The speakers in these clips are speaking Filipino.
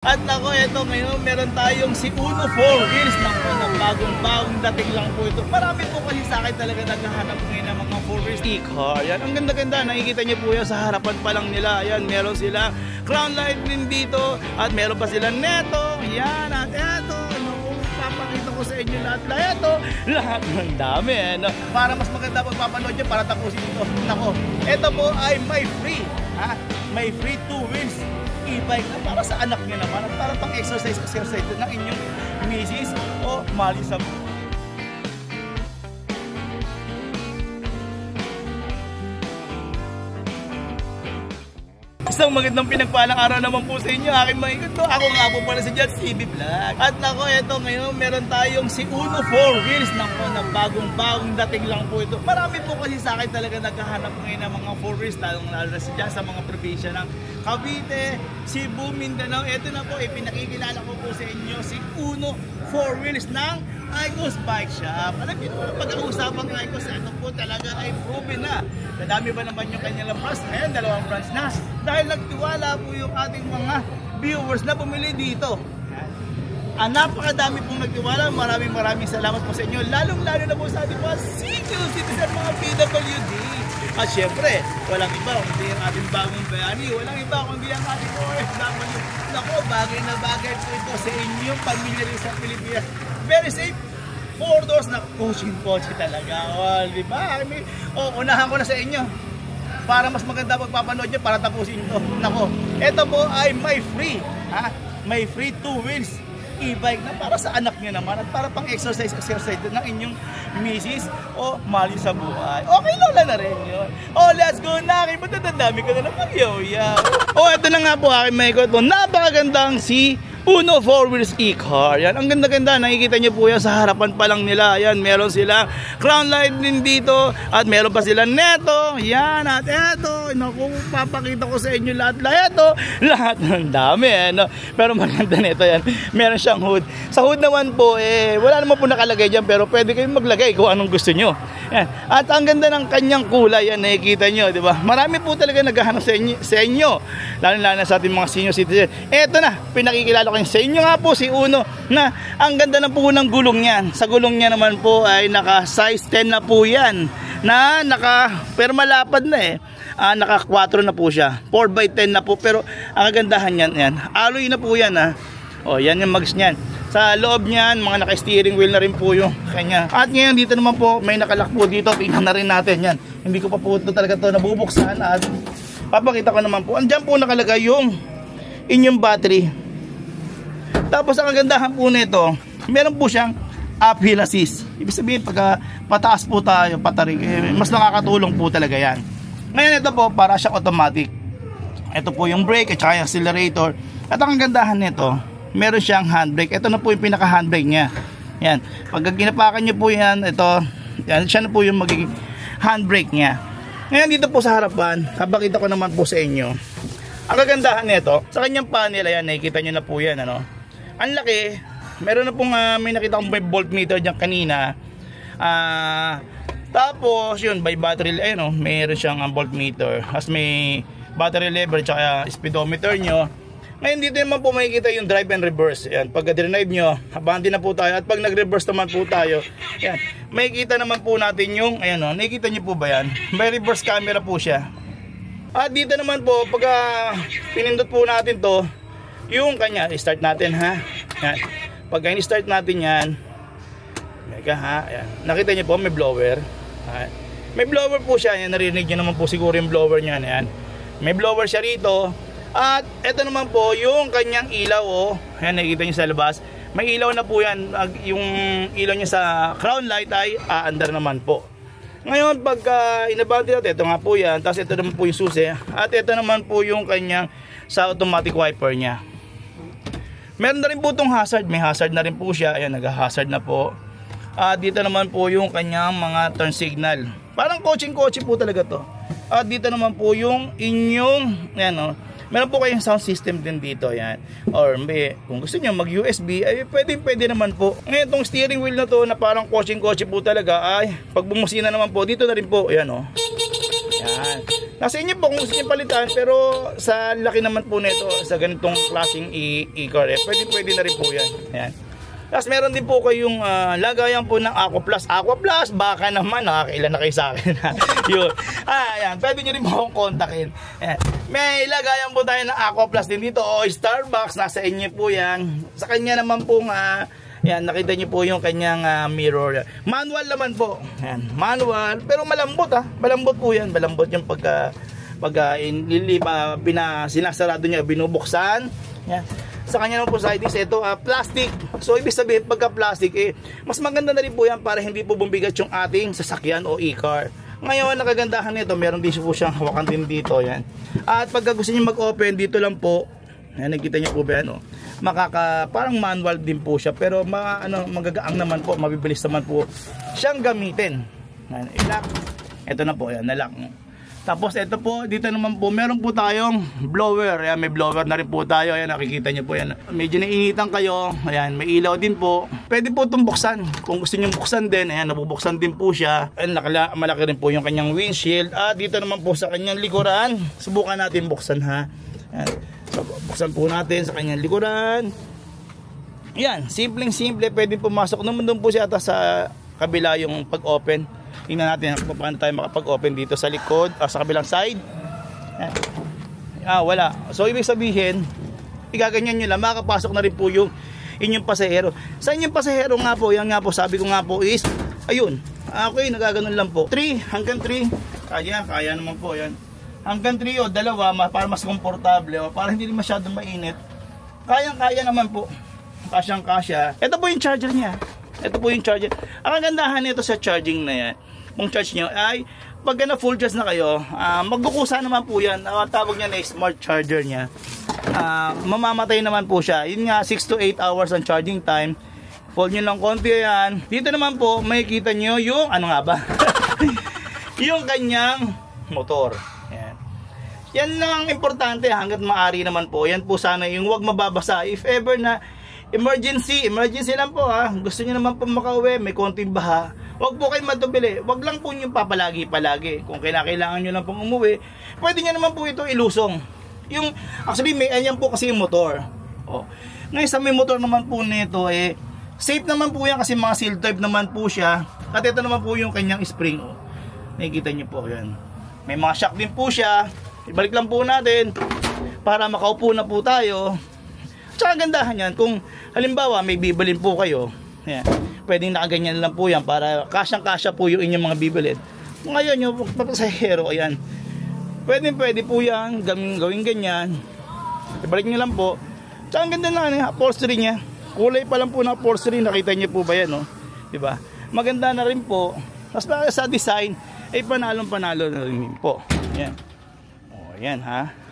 At nako, eto ngayon meron tayong si Uno 4 Wheels ng bagong dating lang po ito. Marami po kasi sa akin talaga naghahanap ngayon ng mga 4 wheels e-car. Yan, ang ganda-ganda, nakikita niyo po yan sa harapan pa lang nila. Yan, meron sila Crown Light din dito at meron pa sila Neto. Yan, at eto, papakita ko sa inyo lahat ng dami. Para mas maganda pagpapanood nyo, para tapusin ito. Nako, eto po ay may free 2 wheels e-bike na para sa anak niya naman at para pang exercise ng inyong misis o mali sa isang magandang pinagpalang araw naman po sa inyo, aking mga ito. Ako nga po pala si Jan CB Vlog. At nako, eto ngayon meron tayong si Uno 4 Wheels ng bagong dating lang po ito. Marami po kasi sa akin talaga naghahanap ngayon ng mga 4 wheels, lalo na dyan sa mga probinsya ng Cavite, Cebu, Mindanao. Eto na po, ipinakikilala ko po sa inyo si Uno 4 Wheels ng Icos Bike Shop. Alam niyo naman, pag-uusapan ng Icos, ito po talaga ay proven na. Nadami ba naman yung kanyang branch? Ngayon, 2 branch na. Dahil nagtiwala po yung ating mga viewers na bumili dito. Napakadami pong nagtiwala. Maraming salamat po sa inyo. Lalong-lalo na po sa ating mga single citizen, mga PWD. At syempre, walang iba kundi ang ating bagong bayani. Walang iba kundi ang ating OFW. Nako, bagay na bagay po ito sa inyong pamilya rin sa Pilipinas. Very safe. 4 doors na kotse talaga. Di ba? Unahan ko na sa inyo. Para mas maganda pagpapanood nyo, para tapusin ito. Nako, ito po ay may free 2 wheels e-bike na para sa anak niya naman at para pang exercise ng inyong misis o mali sa buhay. Okay, lola na rin yun. Let's go na. Matandami ko na naman. Ito na nga po aking may ikot po. Napakagandang si Uno 4 Wheels e-car. Yan, ang ganda-ganda. Nakikita niyo po yan sa harapan pa lang nila. Yan, meron sila Crown Light din dito at meron pa sila Neto. Yan, at eto, naku, papakita ko sa inyo lahat ng dami. Pero maganda nito yan. Meron siyang hood. Sa hood naman po, wala naman po nakalagay dyan, pero pwede kayong maglagay kung anong gusto nyo. Yan. At ang ganda ng kanyang kulay, yan, nakikita nyo, di ba? Marami po talaga naghahanap sa inyo. Lalo-lalo na sa ating mga senior citizen. Eto na, pinakikilala ko sa inyo nga po si Uno na ang ganda na po ng gulong niyan. Sa gulong niya naman po ay naka size 10 na po yan. Pero malapad na naka 4 na po siya. 4x10 na po, pero ang kagandahan yan. Alloy na po yan yan yung mags niyan. Sa loob niyan, mga naka-steering wheel na rin po yung kanya. At ngayon dito naman po, may nakalak po dito. Tingnan na rin natin yan. Hindi ko pa po talaga to nabubuksan at papakita ko naman po. Andiyan po nakalagay yung inyong battery. Tapos ang kagandahan po nito, meron po siyang uphill assist. Ibig sabihin, pagka pataas po tayo, patarik, mas nakakatulong po talaga yan. Ngayon ito po, para siyang automatic. Ito po yung brake at saka yung accelerator. At ang kagandahan nito, meron siyang handbrake. Ito na po yung pinaka handbrake niya. Yan. Pag ginapakan niyo po yan, siya na po yung magiging handbrake niya. Ngayon dito po sa harapan, papakita ko naman po sa inyo. Ang kagandahan nito, sa kanyang panel, ayan, nakikita niyo na po yan, ang laki. Meron na pong may nakita akong by voltmeter dyan kanina. Tapos yun, by battery, meron siyang voltmeter. As may battery lever tsaka speedometer nyo. Ngayon dito naman po makikita yung drive and reverse. Ayan, pag drive nyo, abante na po tayo. At pag nag-reverse naman po tayo, ayan, makikita naman po natin yung, nakikita nyo po ba yan? May reverse camera po siya. At dito naman po, pag pinindot po natin to, yung kanya, start natin yan. Pag start natin yan, ayan. Nakita niyo po may blower. May blower po siya, yan, narinig niyo naman po siguro yung blower niya. Ayan. May blower siya rito. At ito naman po yung kanyang ilaw. Ayan, nakikita niyo sa labas. May ilaw na po yan. Yung ilaw niya sa crown light ay aandar naman po. Ngayon pag inabante natin, ito nga po yan. Tapos ito naman po yung susi. At ito naman po yung kanyang sa automatic wiper niya. Meron na rin po itong hazard. May hazard na rin po siya. Ayan, nag-hazard na po. Dito naman po yung kanyang mga turn signal. Parang coaching-coaching po talaga to. Dito naman po yung inyong, meron po kayong sound system din dito. Ayan. Or kung gusto nyo mag-USB, ay pwede naman po. Ngayon itong steering wheel na to na parang coaching-coaching po talaga, ay pag bumusina naman po, dito na rin po. Ayan. Ayan. Nasa inyo po kung gusto nyo palitan, pero sa laki naman po nito, sa ganitong klaseng e-car, pwede na rin po yan. Ayan. Tapos meron din po kayong lagayan po ng Aqua Plus. Aqua Plus, baka naman nakakailan na kayo sa akin. Yun. Ayan, pwede nyo rin po akong kontakin. Ayan. May lagayan po tayo ng Aqua Plus din dito. O Starbucks, nasa inyo po yan. Sa kanya naman po yan, nakita nyo po yung kanyang mirror. Manual naman po. Ayan, manual. Pero malambot malambot po yan. Malambot yung sinasarado niya, binubuksan. Ayan. Sa kanya naman po side is ito, plastic. So ibig sabihin pagka plastic mas maganda na rin po yan para hindi po bumigat yung ating sasakyan o e-car. Ngayon nakagandahan nito, meron din po siyang hawakan din dito yan. At pagka gusto niyo mag-open dito lang po, yan, nakita niyo po ba yan, parang manual din po siya, pero magagaang naman po, mabibilis naman po siyang gamitin. Yan, i-lock. Ito na po yan, na-lock. Tapos ito po, dito naman po, meron po tayong blower. Ayan, may blower na rin po tayo. Ayan, nakikita nyo po yan. Medyo nainitan kayo. Ayan, may ilaw din po. Pwede po itong buksan. Kung gusto nyo buksan din, ayan, nabubuksan din po siya. Ayan, malaki rin po yung kanyang windshield. At dito naman po sa kanyang likuran, subukan natin buksan ha. Ayan, so, buksan po natin sa kanyang likuran. Ayan, simpleng-simple. Pwede pumasok naman doon po siya ata sa kabila yung pag-open. Tingnan natin kung paano tayo makapag-open dito sa likod, sa kabilang side. Wala. So ibig sabihin, igaganyan nyo lang, makapasok na rin po yung inyong pasahero. Sa inyong pasahero nga po, yan nga po, sabi ko nga po is, ayun, okay, nagaganon lang po. 3 hanggang 3, kaya naman po yan. Hanggang 3 o dalawa, para mas komportable, o para hindi masyadong mainit. Kaya naman po. Kasyang-kasya. Ito po yung charger niya. Ito po yung charger. Ang kagandahan nito sa charging na yan, kung charge nyo ay pagka na full charge na kayo, magkukusa naman po yan. Tawag niya na smart charger niya. Mamamatay naman po siya. Yun nga, 6 to 8 hours ang charging time. Fold nyo lang konti yan. Dito naman po, makikita nyo yung ano nga ba? Yung kanyang motor. Yan lang ang importante hanggat maaari naman po. Yan po sana yung huwag mababasa. If ever na emergency lang po gusto niyo naman po makauwi, may konting baha, wag po kayo matubili, wag lang po yung papalagi. Kung kailangan niyo lang pong umuwi, pwede niyo naman po ito ilusong. Yung, actually may ayan po kasi yung motor. Ngayon sa may motor naman po nito, safe naman po yan kasi mga seal type naman po siya. At ito naman po yung kanyang spring. Nakikita niyo po yan. May mga shock din po siya. Ibalik lang po natin para makaupo na po tayo. Tsaka gandahan yan, kung halimbawa may bibilin po kayo, pwedeng nakaganyan lang po yan para kasyang-kasya po yung inyong mga bibilin. Ngayon yung papasahero, ayan, pwede po yan, gawing ganyan, ibalik nyo lang po. Tsaka ang ganda na upholstery niya, kulay pa lang po na upholstery, nakita nyo po ba yan, diba? Maganda na rin po. Tapos sa design, panalo na rin po. Yan. Yan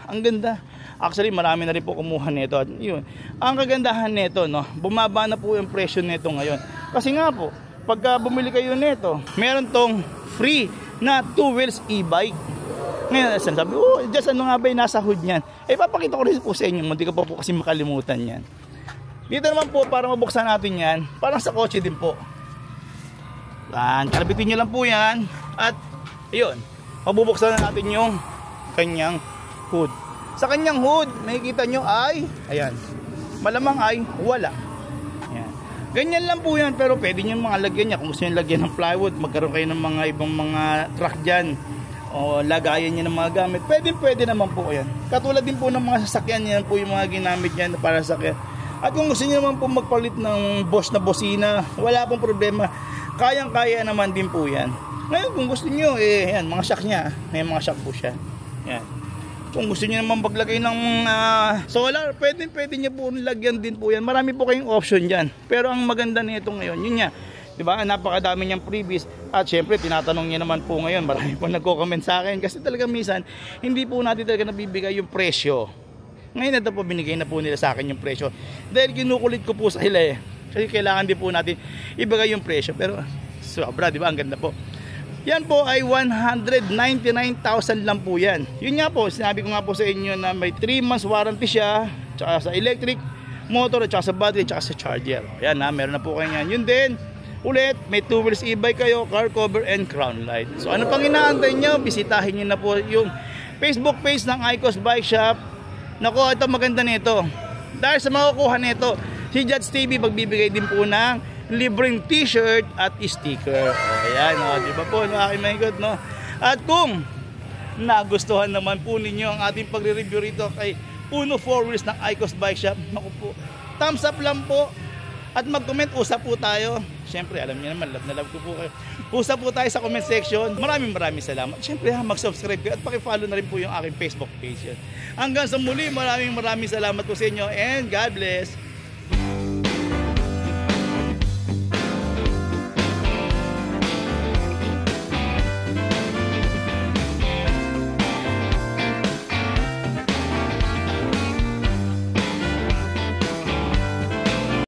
ang ganda. Actually, marami na rin po kumuha nito. At yun, ang kagandahan nito, bumaba na po yung presyo nito ngayon. Kasi nga po, pagka bumili kayo nito, meron tong free na 2 wheels e-bike. Ngayon, sabi, just ano nga ba yung nasa hood niyan? Papakita ko rin po sa inyo, hindi ko pa po kasi makalimutan yan. Dito naman po, para mabuksan natin yan, parang sa kotse din po. Kalabitin nyo lang po yan. At, yun, mabubuksan na natin yung kanyang hood. Sa kanyang hood, makikita nyo ay, ayan, malamang ay wala. Ayan. Ganyan lang po yan, pero pwede nyo mga lagyan niya. Kung gusto nyo lagyan ng plywood, magkaroon kayo ng mga ibang mga truck dyan, o lagayan nyo ng mga gamit, pwede naman po yan. Katulad din po ng mga sasakyan, yan po yung mga ginamit nyan para sa sasakyan. At kung gusto nyo naman po magpalit ng Bosch na bosina, wala pong problema. Kayang-kaya naman din po yan. Ngayon, kung gusto nyo, yan, mga shock niya, may mga shock po siya. Yan. Kung gusto niyo naman paglagay ng solar, pwede niyo po lagyan din po yan. Marami po kayong option diyan. Pero ang maganda nito ngayon, yun nga, 'di ba? Napakadami niyang freebies at syempre tinatanong niyo naman po ngayon, marami po nagko-comment sa akin kasi talaga minsan hindi po natin talaga nabibigay yung presyo. Ngayon ito po binigay na po nila sa akin yung presyo. Dahil kinukulit ko po sa sila Kasi kailangan din po natin ibigay yung presyo. Pero sobra, 'di ba? Ang ganda po. Yan po ay 199,000 lang po yan. Yun nga po, sinabi ko nga po sa inyo na may 3 months warranty siya, tsaka sa electric motor, tsaka sa battery, tsaka sa charger. Yan meron na po kayo yan. Yun din, ulit, may 2 wheels e-bike kayo, car cover and crown light. So ano pang inaantay nyo? Bisitahin nyo na po yung Facebook page ng Icos Bike Shop. Nako, ito maganda nito. Dahil sa makukuha nito, si Judge TV magbibigay din po ng libreng t-shirt at sticker. Ayan, di ba po, aking mahigod, no? At kung nagustuhan naman po ninyo ang ating pagre-review rito kay Uno 4 Wheels ng Icos Bike Shop, naku po, thumbs up lang po. At mag-comment, usap po tayo. Siyempre, alam niyo naman, love na love ko po kayo. Usap po tayo sa comment section. Maraming salamat. Siyempre, mag-subscribe kayo at paki-follow na rin po yung aking Facebook page. Hanggang sa muli, maraming salamat po sa inyo and God bless.